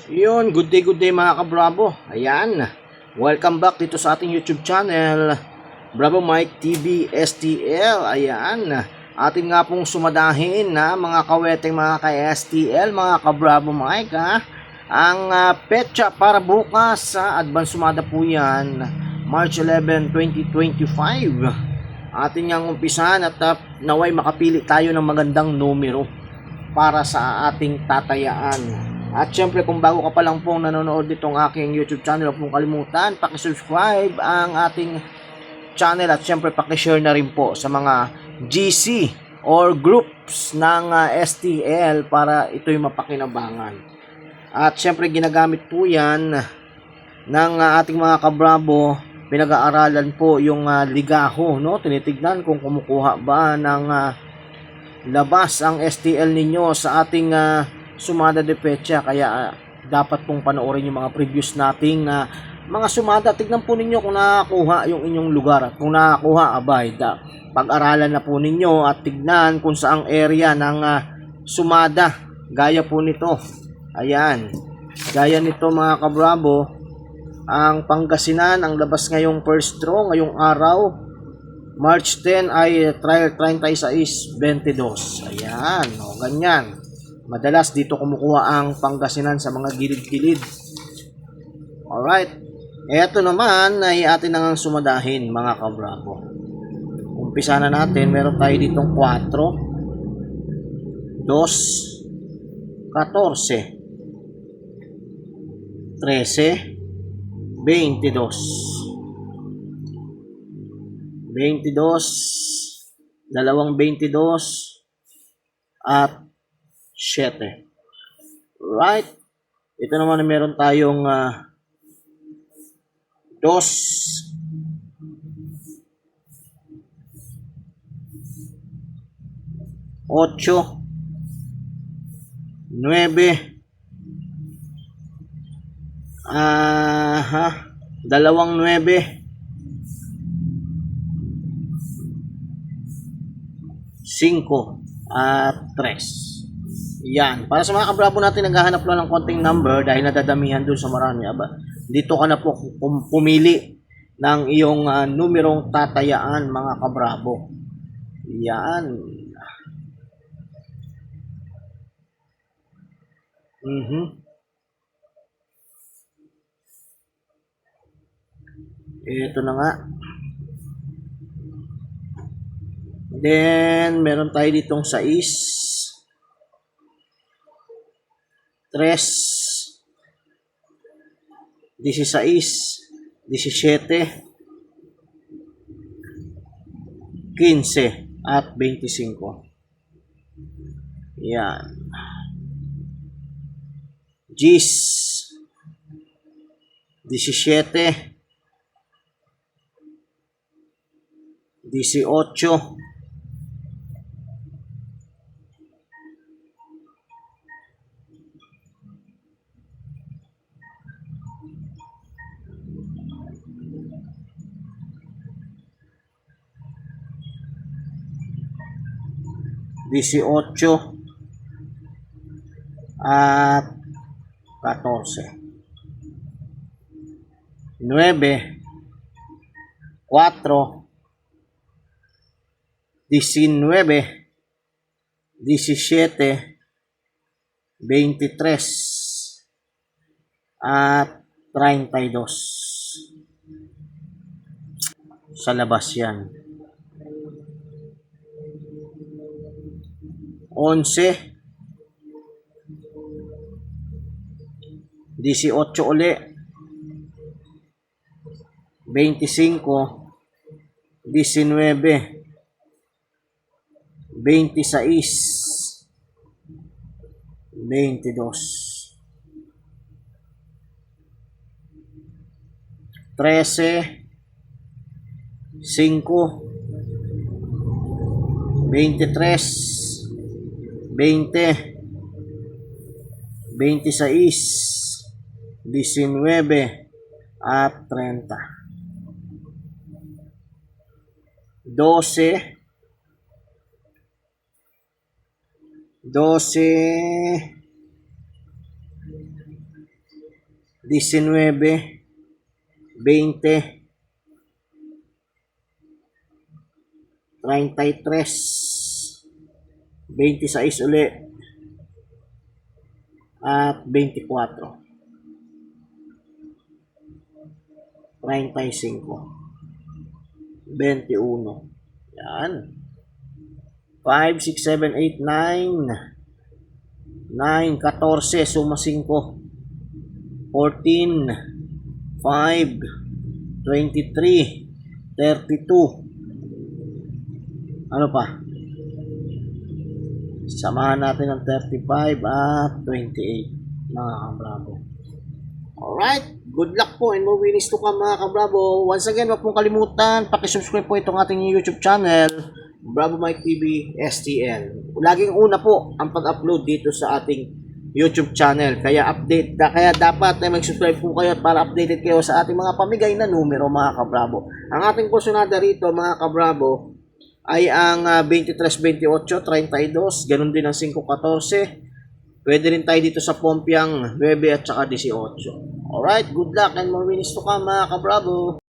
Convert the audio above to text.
Yun, good day mga ka-Bravo. Ayan, welcome back dito sa ating YouTube channel, Bravo Mike TV STL. Ayan, atin nga pong sumadahin na mga kaweteng mga ka-STL, mga ka-Bravo Mike ha. Ang petsa para bukas sa advance sumada po yan, March 11, 2025. Atin niyang umpisan at naway makapili tayo ng magandang numero para sa ating tatayaan. At syempre kung bago ka pa lang pong nanonood ditong aking YouTube channel, huwag mong kalimutan, pakisubscribe ang ating channel at syempre pakishare na rin po sa mga GC or groups ng STL para ito'y mapakinabangan. At syempre ginagamit po yan ng ating mga kabravo, pinag-aaralan po yung ligaho, no? Tinitignan kung kumukuha ba ng labas ang STL ninyo sa ating sumada de pecha, kaya dapat pong panoorin yung mga previous nating mga sumada. Tignan po ninyo kung nakakuha yung inyong lugar, at kung nakakuha, abay, pag-aralan na po ninyo at tignan kung saang area ng sumada. Gaya po nito, ayan, gaya nito mga kabravo, ang Pangasinan, ang labas ngayong first draw, ngayong araw March 10 ay trial 36-22. Ayan, o ganyan. Madalas dito kumukuha ang Pangasinan sa mga gilid-gilid. Alright. Eto naman ay atin nang sumadahin mga kabravo. Umpisa na natin. Meron tayo ditong 4, 2, 14, 13, 22, 22, 22, at 7. Right. Ito naman meron tayong 2, 8, 9, dalawang 9, 5, at 3. Yan. Para sa mga kabravo natin naghahanap lang ng konting number dahil nadadamihan doon sa marami, dito ka na po pumili ng iyong numerong tatayaan mga kabravo. Yan. Ito na nga. Then, meron tayo ditong 6, 3, 16, 17, 15, at 25. Yan. Gis, 17, 18, 18, at 14. 9, 4, 19, 17, 23, at 32. Sa labas yan. 11, 18 uli, 25, 19, 26, 22, 13, 5, 23, 20, 26, 19, at 30. 12, 12, 19, 20, 33, 26 uli, at 24, 35, 21. Yan. 5, 6, 7, 8, 9, 14, suma 5, 14, 5, 23, 32. Ano pa? Samahan natin ng 35 at 28, mga kabravo. Alright, good luck po and more winnings to come, mga kabravo. Once again, huwag pong kalimutan, pakisubscribe po itong ating YouTube channel, Bravo Mike TV STL. Laging una po ang pag-upload dito sa ating YouTube channel. Kaya dapat na mag-subscribe po kayo para updated kayo sa ating mga pamigay na numero, mga kabravo. Ang ating porsyonada rito, mga kabravo, ay ang 23, 28, 32, ganun din ang 5, 14. Pwede rin tayo dito sa Pompiang 9 at saka 18. Alright, good luck and more winnings to come, mga kabravo.